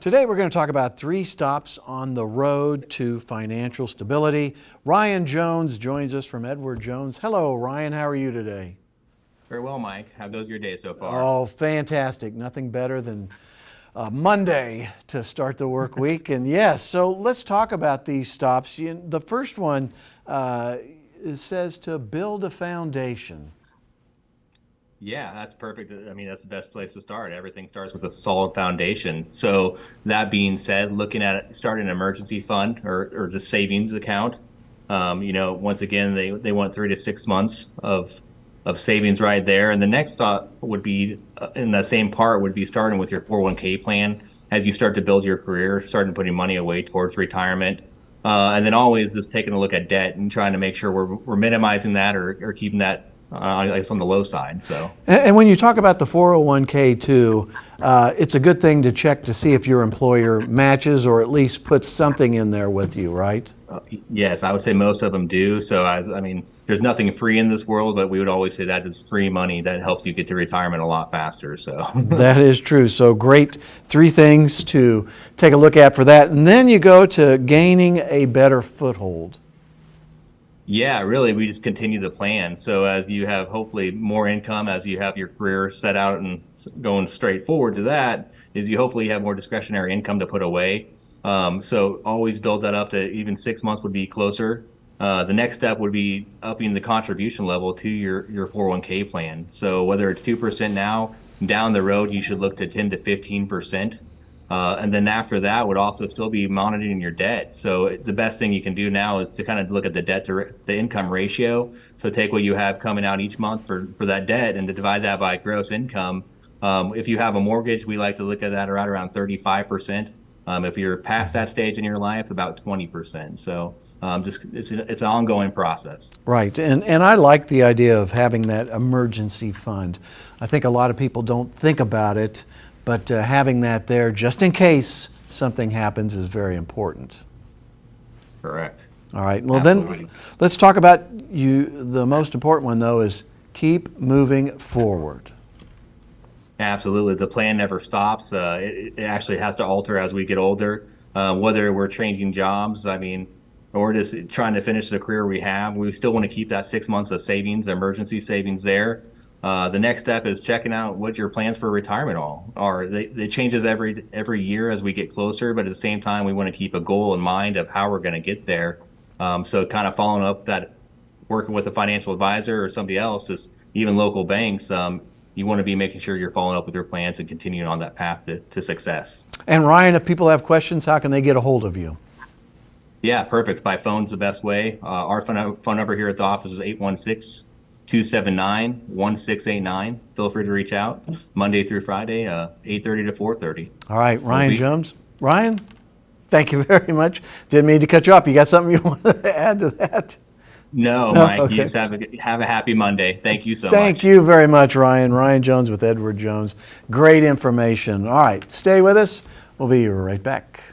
Today we're going to talk about 3 stops on the road to financial stability. Ryan Jones joins us from Edward Jones. Hello, Ryan. How are you today? Very well, Mike. How goes your day so far? Oh, fantastic. Nothing better than Monday to start the work week. And yes, so let's talk about these stops. The first one says to build a foundation. Yeah, that's perfect. I mean, that's the best place to start. Everything starts with a solid foundation. So that being said, looking at starting an emergency fund or just savings account, once again, they want 3 to 6 months of savings right there. And the next stop would be in the same part would be starting with your 401k plan as you start to build your career, starting putting money away towards retirement. And then always just taking a look at debt and trying to make sure we're minimizing that or keeping that I guess on the low side. So, And when you talk about the 401k too, it's a good thing to check to see if your employer matches or at least puts something in there with you, right? yes, I would say most of them do. So, I mean, there's nothing free in this world, but we would always say that is free money that helps you get to retirement a lot faster. So, That is true. So great 3 things to take a look at for that. And then you go to gaining a better foothold. yeah, really, we just continue the plan. So, as you have hopefully more income, as you have your career set out and going straight forward to that, is you hopefully have more discretionary income to put away. So, always build that up to even 6 months would be closer. The next step would be upping the contribution level to your 401k plan. So, whether it's 2% now, down the road, you should look to 10 to 15%. And then after that would also still be monitoring your debt. So the best thing you can do now is to kind of look at the debt to the income ratio. So take what you have coming out each month for that debt and to divide that by gross income. If you have a mortgage, we like to look at that right around 35%. If you're past that stage in your life, about 20%. So it's an ongoing process. Right. And I like the idea of having that emergency fund. I think a lot of people don't think about it, but having that there just in case something happens is very important. Correct. All right. Well, Absolutely. then let's talk about the most important one, though, is keep moving forward. Absolutely. The plan never stops. It actually has to alter as we get older, whether we're changing jobs, I mean, or just trying to finish the career we have. We still want to keep that 6 months of savings, emergency savings there. The next step is checking out what your plans for retirement are. They changes every year as we get closer, but at the same time, we want to keep a goal in mind of how we're going to get there. So kind of following up that, working with a financial advisor or somebody else, just even local banks, you want to be making sure you're following up with your plans and continuing on that path to success. And Ryan, if people have questions, how can they get a hold of you? Yeah, perfect. By phone's the best way. Our phone number here at the office is 816-279-1689. Feel free to reach out Monday through Friday, 8:30 to 4:30. All right, Ryan Jones. Ryan, thank you very much. Didn't mean to cut you off. You got something you want to add to that? No, No? Mike, Okay. you just have a happy Monday. Thank you so much. Thank you very much, Ryan. Ryan Jones with Edward Jones. Great information. All right, stay with us. We'll be right back.